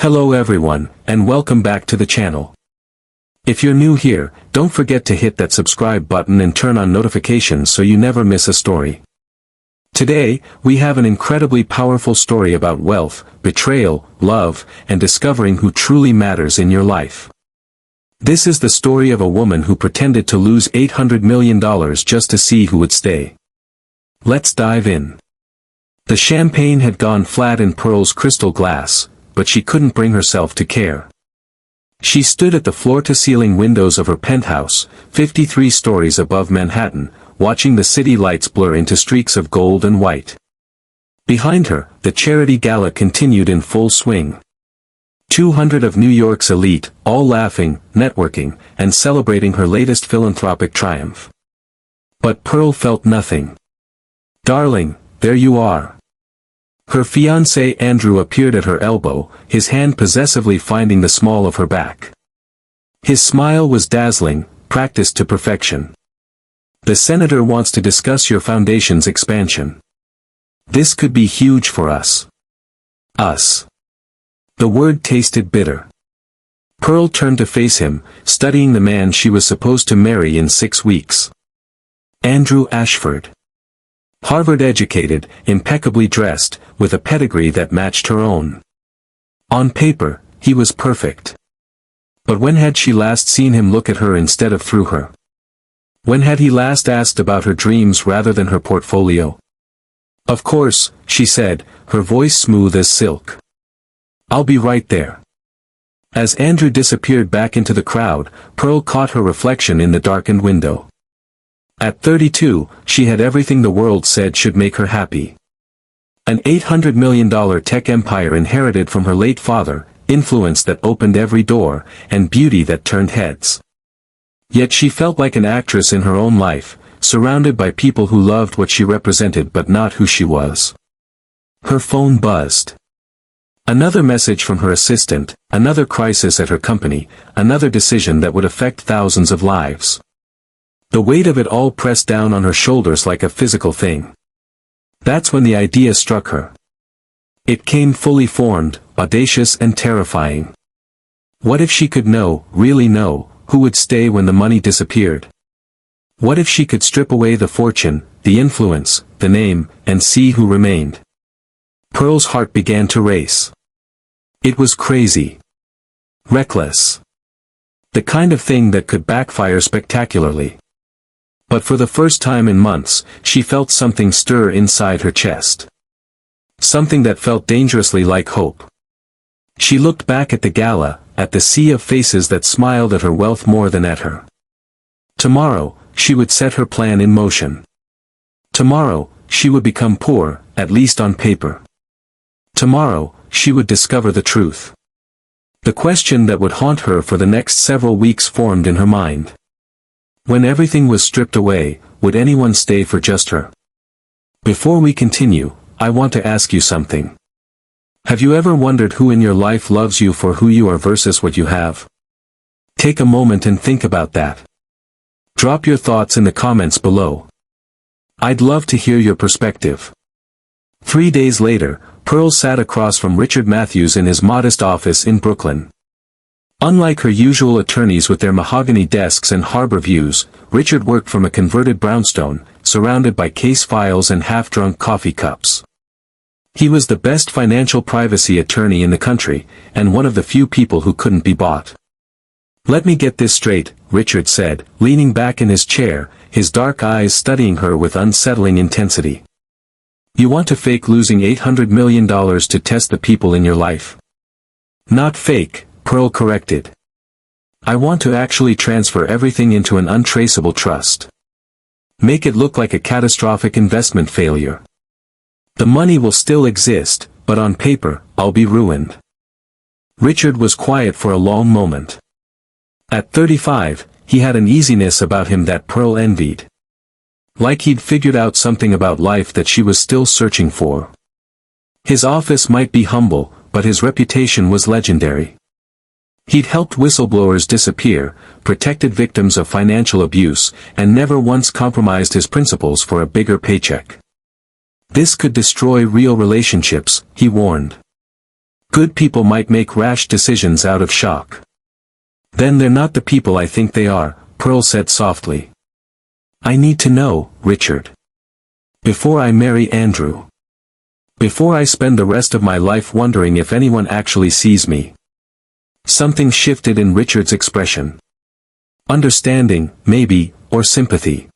Hello everyone, and welcome back to the channel. If you're new here, don't forget to hit that subscribe button and turn on notifications so you never miss a story. Today, we have an incredibly powerful story about wealth, betrayal, love, and discovering who truly matters in your life. This is the story of a woman who pretended to lose $800 million just to see who would stay. Let's dive in. The champagne had gone flat in Pearl's crystal glass, but she couldn't bring herself to care. She stood at the floor-to-ceiling windows of her penthouse, 53 stories above Manhattan, watching the city lights blur into streaks of gold and white. Behind her, the charity gala continued in full swing. 200 of New York's elite, all laughing, networking, and celebrating her latest philanthropic triumph. But Pearl felt nothing. "Darling, there you are." Her fiancé Andrew appeared at her elbow, his hand possessively finding the small of her back. His smile was dazzling, practiced to perfection. "The senator wants to discuss your foundation's expansion. This could be huge for us." Us. The word tasted bitter. Pearl turned to face him, studying the man she was supposed to marry in 6 weeks. Andrew Ashford. Harvard-educated, impeccably dressed, with a pedigree that matched her own. On paper, he was perfect. But when had she last seen him look at her instead of through her? When had he last asked about her dreams rather than her portfolio? "Of course," she said, her voice smooth as silk. "I'll be right there." As Andrew disappeared back into the crowd, Pearl caught her reflection in the darkened window. At 32, she had everything the world said should make her happy. An $800 million tech empire inherited from her late father, influence that opened every door, and beauty that turned heads. Yet she felt like an actress in her own life, surrounded by people who loved what she represented but not who she was. Her phone buzzed. Another message from her assistant, another crisis at her company, another decision that would affect thousands of lives. The weight of it all pressed down on her shoulders like a physical thing. That's when the idea struck her. It came fully formed, audacious and terrifying. What if she could know, really know, who would stay when the money disappeared? What if she could strip away the fortune, the influence, the name, and see who remained? Pearl's heart began to race. It was crazy. Reckless. The kind of thing that could backfire spectacularly. But for the first time in months, she felt something stir inside her chest. Something that felt dangerously like hope. She looked back at the gala, at the sea of faces that smiled at her wealth more than at her. Tomorrow, she would set her plan in motion. Tomorrow, she would become poor, at least on paper. Tomorrow, she would discover the truth. The question that would haunt her for the next several weeks formed in her mind. When everything was stripped away, would anyone stay for just her? Before we continue, I want to ask you something. Have you ever wondered who in your life loves you for who you are versus what you have? Take a moment and think about that. Drop your thoughts in the comments below. I'd love to hear your perspective. 3 days later, Pearl sat across from Richard Matthews in his modest office in Brooklyn. Unlike her usual attorneys with their mahogany desks and harbor views, Richard worked from a converted brownstone, surrounded by case files and half-drunk coffee cups. He was the best financial privacy attorney in the country, and one of the few people who couldn't be bought. "Let me get this straight," Richard said, leaning back in his chair, his dark eyes studying her with unsettling intensity. "You want to fake losing $800 million to test the people in your life?" "Not fake," Pearl corrected. "I want to actually transfer everything into an untraceable trust. Make it look like a catastrophic investment failure. The money will still exist, but on paper, I'll be ruined." Richard was quiet for a long moment. At 35, he had an easiness about him that Pearl envied. Like he'd figured out something about life that she was still searching for. His office might be humble, but his reputation was legendary. He'd helped whistleblowers disappear, protected victims of financial abuse, and never once compromised his principles for a bigger paycheck. This could destroy real relationships, he warned. Good people might make rash decisions out of shock. Then they're not the people I think they are, Pearl said softly. I need to know, Richard. Before I marry Andrew. Before I spend the rest of my life wondering if anyone actually sees me. Something shifted in Richard's expression. Understanding, maybe, or sympathy.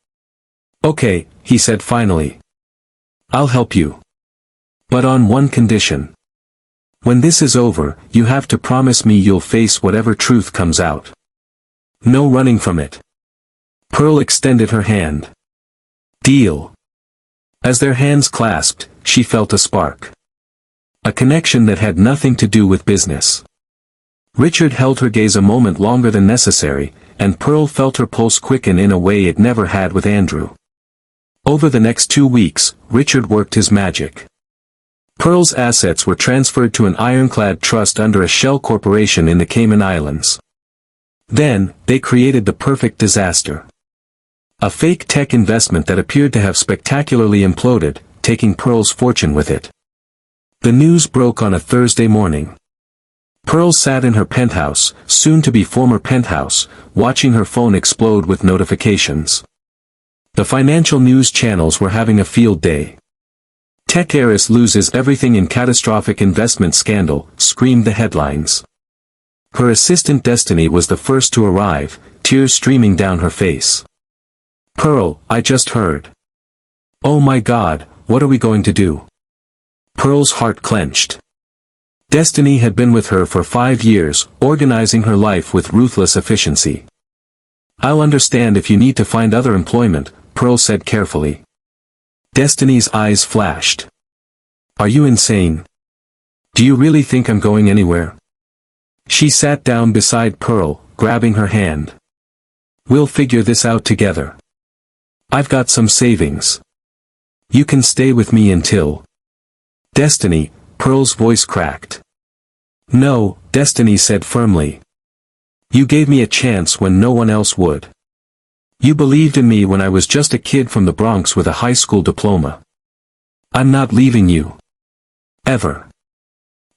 Okay, he said finally. I'll help you. But on one condition. When this is over, you have to promise me you'll face whatever truth comes out. No running from it. Pearl extended her hand. Deal. As their hands clasped, she felt a spark. A connection that had nothing to do with business. Richard held her gaze a moment longer than necessary, and Pearl felt her pulse quicken in a way it never had with Andrew. Over the next 2 weeks, Richard worked his magic. Pearl's assets were transferred to an ironclad trust under a shell corporation in the Cayman Islands. Then, they created the perfect disaster. A fake tech investment that appeared to have spectacularly imploded, taking Pearl's fortune with it. The news broke on a Thursday morning. Pearl sat in her penthouse, soon to be former penthouse, watching her phone explode with notifications. The financial news channels were having a field day. Tech heiress loses everything in catastrophic investment scandal, screamed the headlines. Her assistant Destiny was the first to arrive, tears streaming down her face. Pearl, I just heard. Oh my God, what are we going to do? Pearl's heart clenched. Destiny had been with her for 5 years, organizing her life with ruthless efficiency. I'll understand if you need to find other employment, Pearl said carefully. Destiny's eyes flashed. Are you insane? Do you really think I'm going anywhere? She sat down beside Pearl, grabbing her hand. We'll figure this out together. I've got some savings. You can stay with me until... Destiny, Pearl's voice cracked. No, Destiny said firmly. You gave me a chance when no one else would. You believed in me when I was just a kid from the Bronx with a high school diploma. I'm not leaving you. Ever.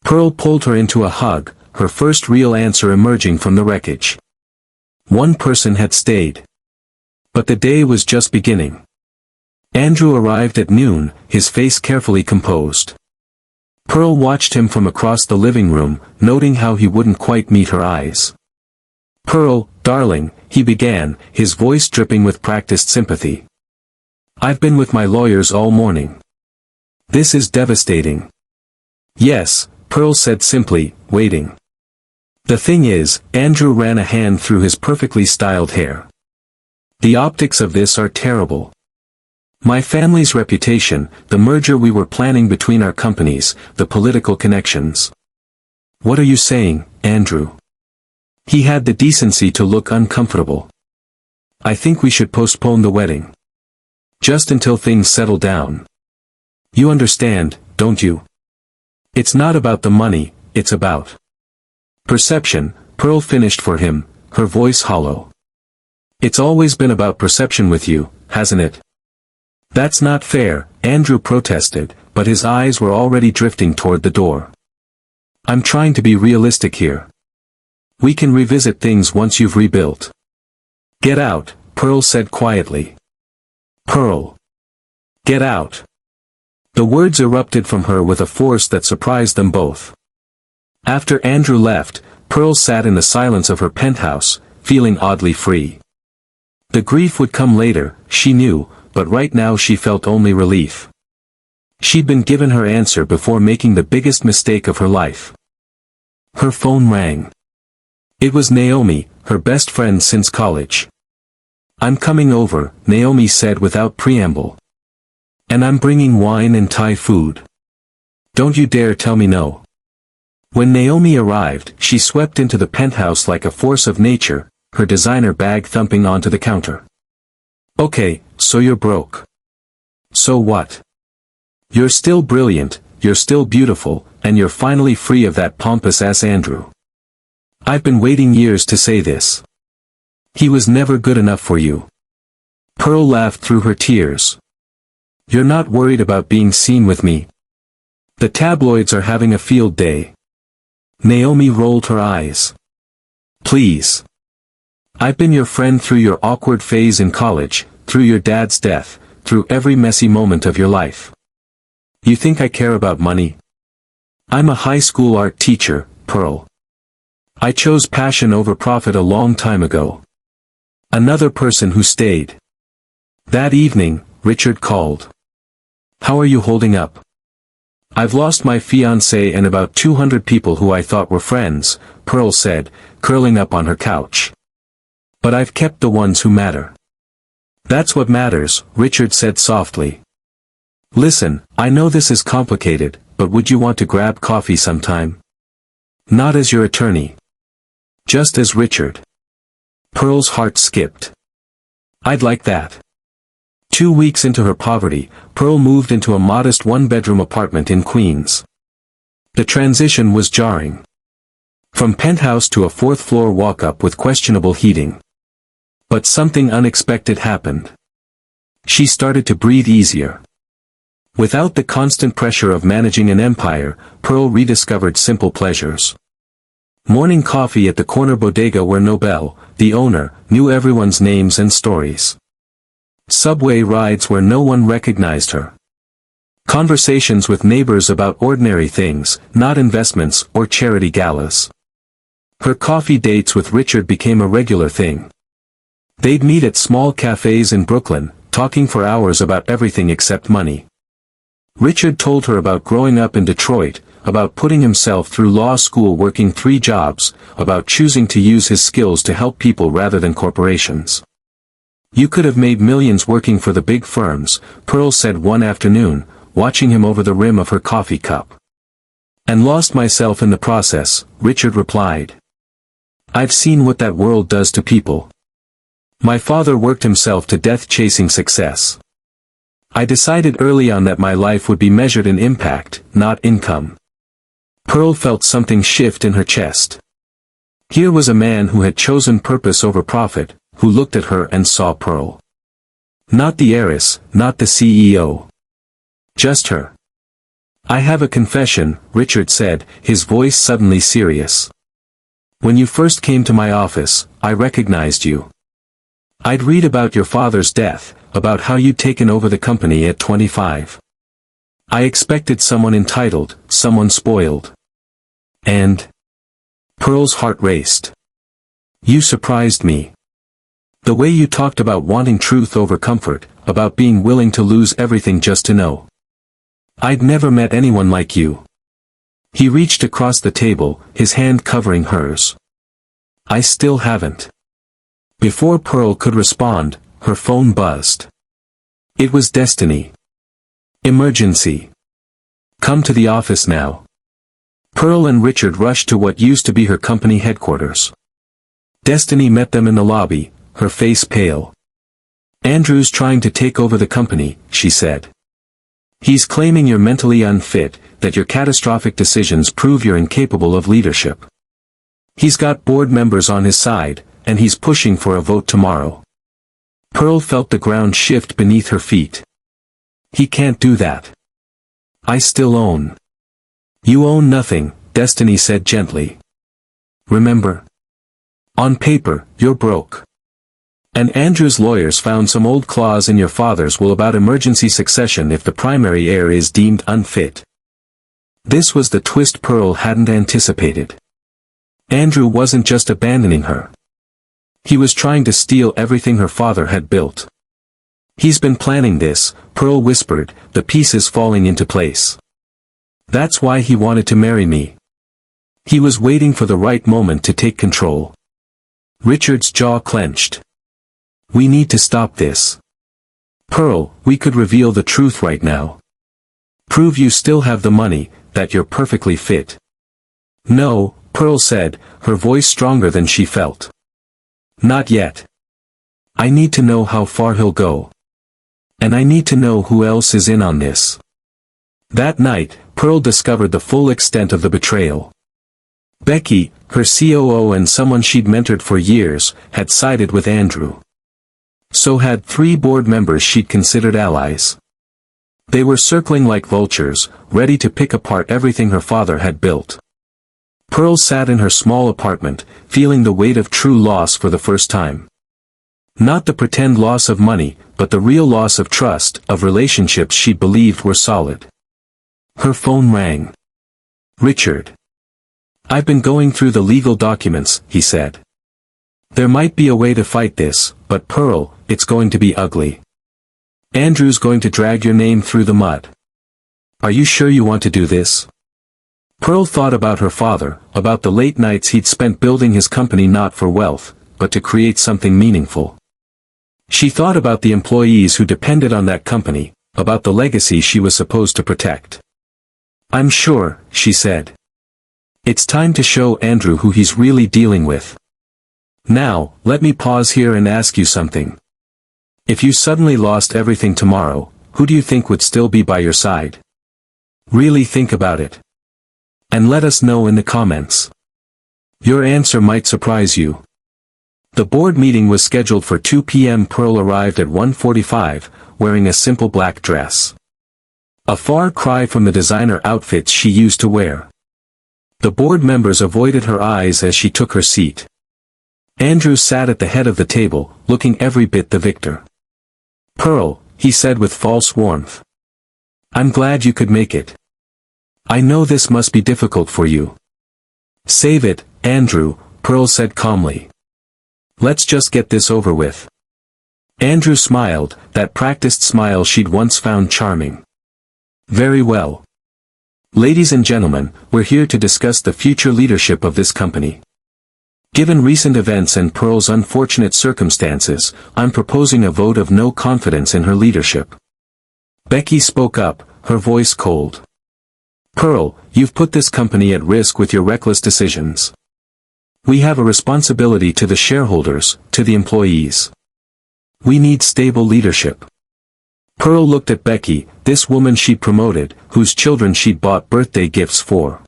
Pearl pulled her into a hug, her first real answer emerging from the wreckage. One person had stayed. But the day was just beginning. Andrew arrived at noon, his face carefully composed. Pearl watched him from across the living room, noting how he wouldn't quite meet her eyes. Pearl, darling, he began, his voice dripping with practiced sympathy. I've been with my lawyers all morning. This is devastating. Yes, Pearl said simply, waiting. The thing is, Andrew ran a hand through his perfectly styled hair. The optics of this are terrible. My family's reputation, the merger we were planning between our companies, the political connections. What are you saying, Andrew? He had the decency to look uncomfortable. I think we should postpone the wedding. Just until things settle down. You understand, don't you? It's not about the money, it's about perception, Pearl finished for him, her voice hollow. It's always been about perception with you, hasn't it? That's not fair, Andrew protested, but his eyes were already drifting toward the door. I'm trying to be realistic here. We can revisit things once you've rebuilt. Get out, Pearl said quietly. Pearl. Get out. The words erupted from her with a force that surprised them both. After Andrew left, Pearl sat in the silence of her penthouse, feeling oddly free. The grief would come later, she knew, but right now she felt only relief. She'd been given her answer before making the biggest mistake of her life. Her phone rang. It was Naomi, her best friend since college. I'm coming over, Naomi said without preamble. And I'm bringing wine and Thai food. Don't you dare tell me no. When Naomi arrived, she swept into the penthouse like a force of nature, her designer bag thumping onto the counter. Okay, so you're broke. So what? You're still brilliant, you're still beautiful, and you're finally free of that pompous-ass Andrew. I've been waiting years to say this. He was never good enough for you. Pearl laughed through her tears. You're not worried about being seen with me. The tabloids are having a field day. Naomi rolled her eyes. Please. I've been your friend through your awkward phase in college, through your dad's death, through every messy moment of your life. You think I care about money? I'm a high school art teacher, Pearl. I chose passion over profit a long time ago. Another person who stayed. That evening, Richard called. How are you holding up? I've lost my fiancé and about 200 people who I thought were friends, Pearl said, curling up on her couch. But I've kept the ones who matter. That's what matters, Richard said softly. Listen, I know this is complicated, but would you want to grab coffee sometime? Not as your attorney. Just as Richard. Pearl's heart skipped. I'd like that. 2 weeks into her poverty, Pearl moved into a modest one-bedroom apartment in Queens. The transition was jarring. From penthouse to a fourth-floor walk-up with questionable heating. But something unexpected happened. She started to breathe easier. Without the constant pressure of managing an empire, Pearl rediscovered simple pleasures. Morning coffee at the corner bodega where Nobel, the owner, knew everyone's names and stories. Subway rides where no one recognized her. Conversations with neighbors about ordinary things, not investments or charity galas. Her coffee dates with Richard became a regular thing. They'd meet at small cafes in Brooklyn, talking for hours about everything except money. Richard told her about growing up in Detroit, about putting himself through law school working 3 jobs, about choosing to use his skills to help people rather than corporations. You could have made millions working for the big firms, Pearl said one afternoon, watching him over the rim of her coffee cup. And lost myself in the process, Richard replied. I've seen what that world does to people. My father worked himself to death chasing success. I decided early on that my life would be measured in impact, not income. Pearl felt something shift in her chest. Here was a man who had chosen purpose over profit, who looked at her and saw Pearl. Not the heiress, not the CEO. Just her. I have a confession, Richard said, his voice suddenly serious. When you first came to my office, I recognized you. I'd read about your father's death, about how you'd taken over the company at 25. I expected someone entitled, someone spoiled. And Pearl's heart raced. You surprised me. The way you talked about wanting truth over comfort, about being willing to lose everything just to know. I'd never met anyone like you. He reached across the table, his hand covering hers. I still haven't. Before Pearl could respond, her phone buzzed. It was Destiny. Emergency. Come to the office now. Pearl and Richard rushed to what used to be her company headquarters. Destiny met them in the lobby, her face pale. Andrew's trying to take over the company, she said. He's claiming you're mentally unfit, that your catastrophic decisions prove you're incapable of leadership. He's got board members on his side, and he's pushing for a vote tomorrow. Pearl felt the ground shift beneath her feet. He can't do that. I still own. You own nothing, Destiny said gently. Remember? On paper, you're broke. And Andrew's lawyers found some old clause in your father's will about emergency succession if the primary heir is deemed unfit. This was the twist Pearl hadn't anticipated. Andrew wasn't just abandoning her. He was trying to steal everything her father had built. He's been planning this, Pearl whispered, the pieces falling into place. That's why he wanted to marry me. He was waiting for the right moment to take control. Richard's jaw clenched. We need to stop this. Pearl, we could reveal the truth right now. Prove you still have the money, that you're perfectly fit. No, Pearl said, her voice stronger than she felt. Not yet. I need to know how far he'll go. And I need to know who else is in on this. That night, Pearl discovered the full extent of the betrayal. Becky, her COO and someone she'd mentored for years, had sided with Andrew. So had 3 board members she'd considered allies. They were circling like vultures, ready to pick apart everything her father had built. Pearl sat in her small apartment, feeling the weight of true loss for the first time. Not the pretend loss of money, but the real loss of trust, of relationships she believed were solid. Her phone rang. Richard. "I've been going through the legal documents," he said. "There might be a way to fight this, but Pearl, it's going to be ugly. Andrew's going to drag your name through the mud. Are you sure you want to do this?" Pearl thought about her father, about the late nights he'd spent building his company not for wealth, but to create something meaningful. She thought about the employees who depended on that company, about the legacy she was supposed to protect. "I'm sure," she said. "It's time to show Andrew who he's really dealing with. Now, let me pause here and ask you something. If you suddenly lost everything tomorrow, who do you think would still be by your side? Really think about it. And let us know in the comments. Your answer might surprise you." The board meeting was scheduled for 2 p.m. Pearl arrived at 1:45, wearing a simple black dress. A far cry from the designer outfits she used to wear. The board members avoided her eyes as she took her seat. Andrew sat at the head of the table, looking every bit the victor. "Pearl," he said with false warmth. "I'm glad you could make it. I know this must be difficult for you." "Save it, Andrew," Pearl said calmly. "Let's just get this over with." Andrew smiled, that practiced smile she'd once found charming. "Very well. Ladies and gentlemen, we're here to discuss the future leadership of this company. Given recent events and Pearl's unfortunate circumstances, I'm proposing a vote of no confidence in her leadership." Becky spoke up, her voice cold. "Pearl, you've put this company at risk with your reckless decisions. We have a responsibility to the shareholders, to the employees. We need stable leadership." Pearl looked at Becky, this woman she'd promoted, whose children she'd bought birthday gifts for.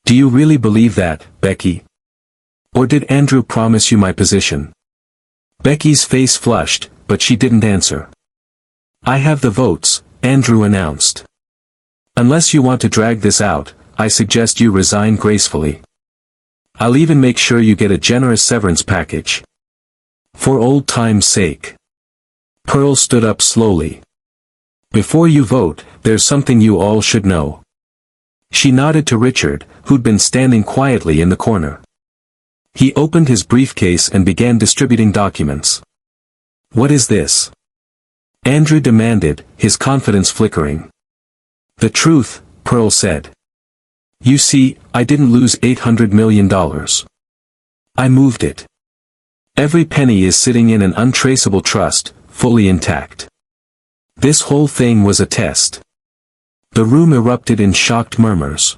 "Do you really believe that, Becky? Or did Andrew promise you my position?" Becky's face flushed, but she didn't answer. "I have the votes," Andrew announced. "Unless you want to drag this out, I suggest you resign gracefully. I'll even make sure you get a generous severance package. For old time's sake." Pearl stood up slowly. "Before you vote, there's something you all should know." She nodded to Richard, who'd been standing quietly in the corner. He opened his briefcase and began distributing documents. "What is this?" Andrew demanded, his confidence flickering. "The truth," Pearl said. "You see, I didn't lose $800 million. I moved it. Every penny is sitting in an untraceable trust, fully intact. This whole thing was a test." The room erupted in shocked murmurs.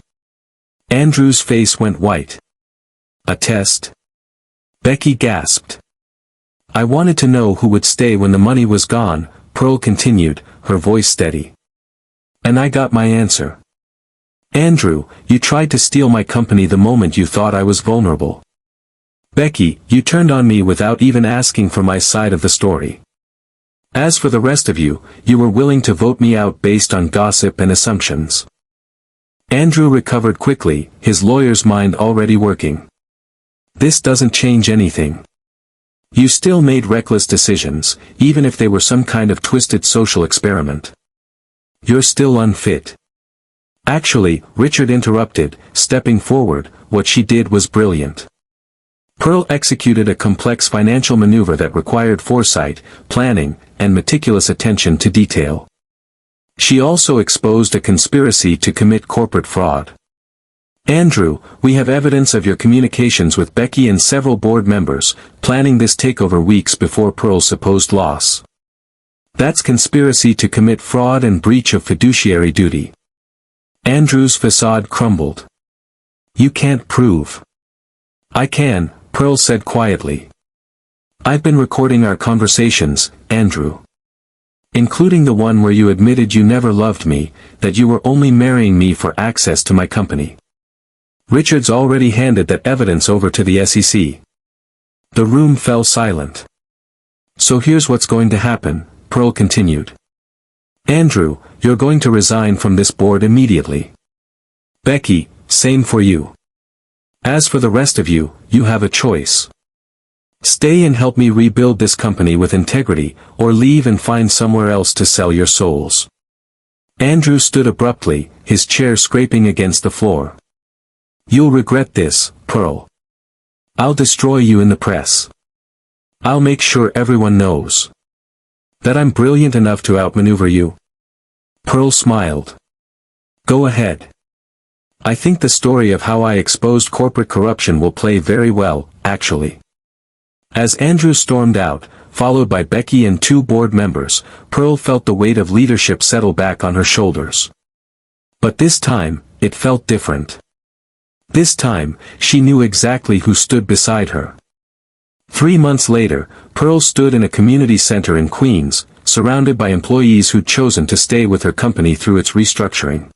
Andrew's face went white. "A test?" Becky gasped. "I wanted to know who would stay when the money was gone," Pearl continued, her voice steady. "And I got my answer. Andrew, you tried to steal my company the moment you thought I was vulnerable. Becky, you turned on me without even asking for my side of the story. As for the rest of you, you were willing to vote me out based on gossip and assumptions." Andrew recovered quickly, his lawyer's mind already working. "This doesn't change anything. You still made reckless decisions, even if they were some kind of twisted social experiment. You're still unfit." "Actually," Richard interrupted, stepping forward, "what she did was brilliant. Pearl executed a complex financial maneuver that required foresight, planning, and meticulous attention to detail. She also exposed a conspiracy to commit corporate fraud. Andrew, we have evidence of your communications with Becky and several board members, planning this takeover weeks before Pearl's supposed loss. That's conspiracy to commit fraud and breach of fiduciary duty." Andrew's facade crumbled. "You can't prove." "I can," Pearl said quietly. "I've been recording our conversations, Andrew. Including the one where you admitted you never loved me, that you were only marrying me for access to my company. Richard's already handed that evidence over to the SEC." The room fell silent. "So here's what's going to happen," Pearl continued. "Andrew, you're going to resign from this board immediately. Becky, same for you. As for the rest of you, you have a choice. Stay and help me rebuild this company with integrity, or leave and find somewhere else to sell your souls. Andrew stood abruptly, his chair scraping against the floor. You'll regret this, Pearl. I'll destroy you in the press. I'll make sure everyone knows that I'm brilliant enough to outmaneuver you. Pearl smiled. Go ahead. I think the story of how I exposed corporate corruption will play very well, actually. As Andrew stormed out, followed by Becky and 2 board members, Pearl felt the weight of leadership settle back on her shoulders. But this time, it felt different. This time, she knew exactly who stood beside her. 3 months later, Pearl stood in a community center in Queens, surrounded by employees who'd chosen to stay with her company through its restructuring.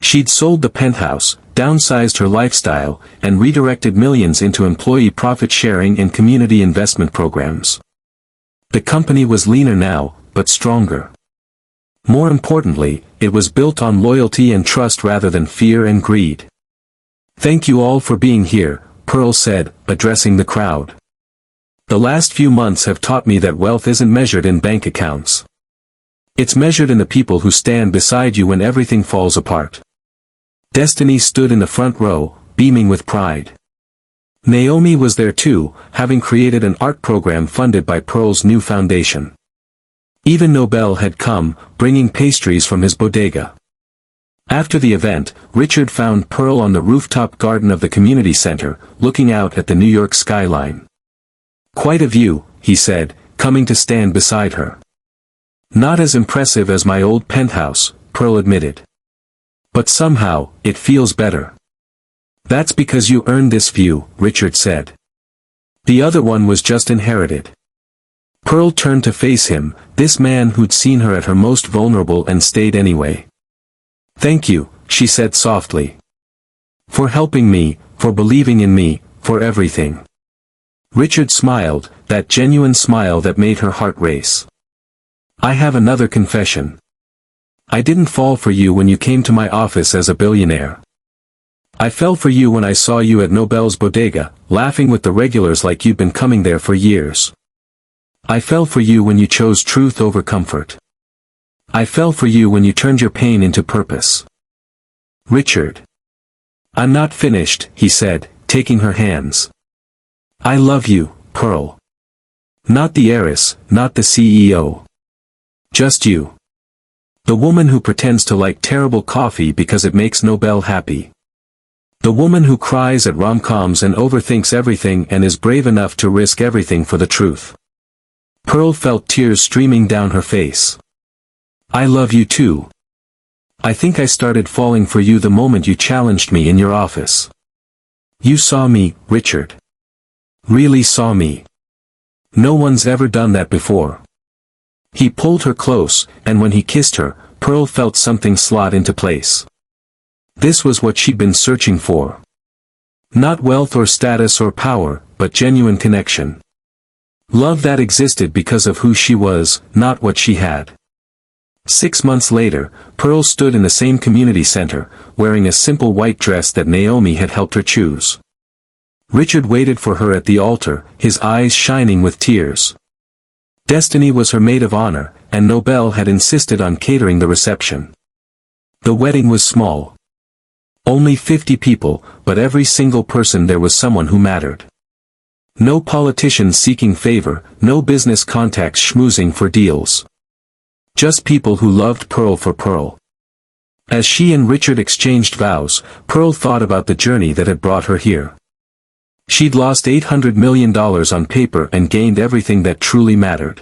She'd sold the penthouse, downsized her lifestyle, and redirected millions into employee profit sharing and community investment programs. The company was leaner now, but stronger. More importantly, it was built on loyalty and trust rather than fear and greed. Thank you all for being here, Pearl said, addressing the crowd. The last few months have taught me that wealth isn't measured in bank accounts. It's measured in the people who stand beside you when everything falls apart. Destiny stood in the front row, beaming with pride. Naomi was there too, having created an art program funded by Pearl's new foundation. Even Nobel had come, bringing pastries from his bodega. After the event, Richard found Pearl on the rooftop garden of the community center, looking out at the New York skyline. Quite a view, he said, coming to stand beside her. Not as impressive as my old penthouse, Pearl admitted. But somehow, it feels better. That's because you earned this view, Richard said. The other one was just inherited. Pearl turned to face him, this man who'd seen her at her most vulnerable and stayed anyway. Thank you, she said softly. For helping me, for believing in me, for everything. Richard smiled, that genuine smile that made her heart race. I have another confession. I didn't fall for you when you came to my office as a billionaire. I fell for you when I saw you at Nobel's bodega, laughing with the regulars like you'd been coming there for years. I fell for you when you chose truth over comfort. I fell for you when you turned your pain into purpose. Richard. I'm not finished, he said, taking her hands. I love you, Pearl. Not the heiress, not the CEO. Just you. The woman who pretends to like terrible coffee because it makes Nobel happy. The woman who cries at rom-coms and overthinks everything and is brave enough to risk everything for the truth. Pearl felt tears streaming down her face. I love you too. I think I started falling for you the moment you challenged me in your office. You saw me, Richard. Really saw me. No one's ever done that before. He pulled her close, and when he kissed her, Pearl felt something slot into place. This was what she'd been searching for. Not wealth or status or power, but genuine connection. Love that existed because of who she was, not what she had. 6 months later, Pearl stood in the same community center, wearing a simple white dress that Naomi had helped her choose. Richard waited for her at the altar, his eyes shining with tears. Destiny was her maid of honor, and Nobel had insisted on catering the reception. The wedding was small. Only 50 people, but every single person there was someone who mattered. No politicians seeking favor, no business contacts schmoozing for deals. Just people who loved Pearl for Pearl. As she and Richard exchanged vows, Pearl thought about the journey that had brought her here. She'd lost $800 million on paper and gained everything that truly mattered.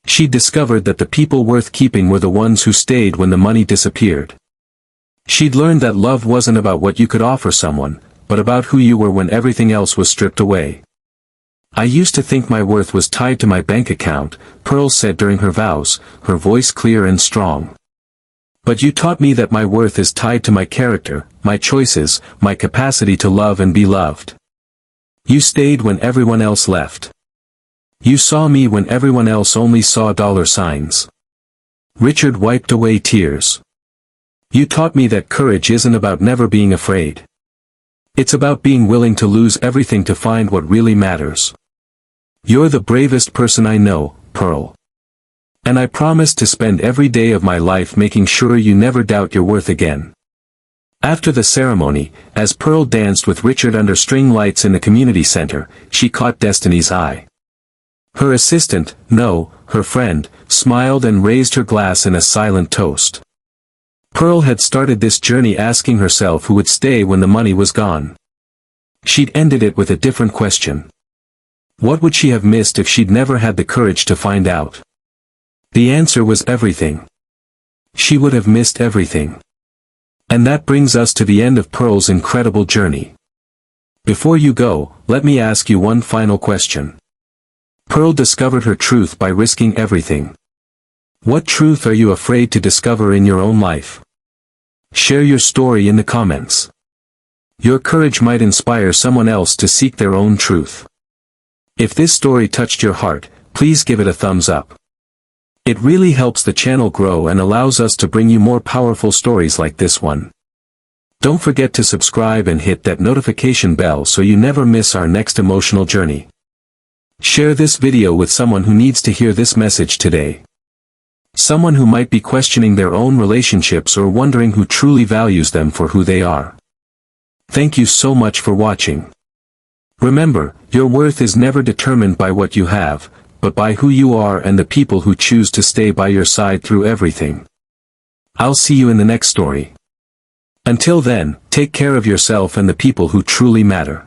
She'd discovered that the people worth keeping were the ones who stayed when the money disappeared. She'd learned that love wasn't about what you could offer someone, but about who you were when everything else was stripped away. I used to think my worth was tied to my bank account, Pearl said during her vows, her voice clear and strong. But you taught me that my worth is tied to my character, my choices, my capacity to love and be loved. You stayed when everyone else left. You saw me when everyone else only saw dollar signs. Richard wiped away tears. You taught me that courage isn't about never being afraid. It's about being willing to lose everything to find what really matters. You're the bravest person I know, Pearl. And I promise to spend every day of my life making sure you never doubt your worth again. After the ceremony, as Pearl danced with Richard under string lights in the community center, she caught Destiny's eye. Her assistant, no, her friend, smiled and raised her glass in a silent toast. Pearl had started this journey asking herself who would stay when the money was gone. She'd ended it with a different question. What would she have missed if she'd never had the courage to find out? The answer was everything. She would have missed everything. And that brings us to the end of Pearl's incredible journey. Before you go, let me ask you one final question. Pearl discovered her truth by risking everything. What truth are you afraid to discover in your own life? Share your story in the comments. Your courage might inspire someone else to seek their own truth. If this story touched your heart, please give it a thumbs up. It really helps the channel grow and allows us to bring you more powerful stories like this one. Don't forget to subscribe and hit that notification bell so you never miss our next emotional journey. Share this video with someone who needs to hear this message today. Someone who might be questioning their own relationships or wondering who truly values them for who they are. Thank you so much for watching. Remember, your worth is never determined by what you have, but by who you are and the people who choose to stay by your side through everything. I'll see you in the next story. Until then, take care of yourself and the people who truly matter.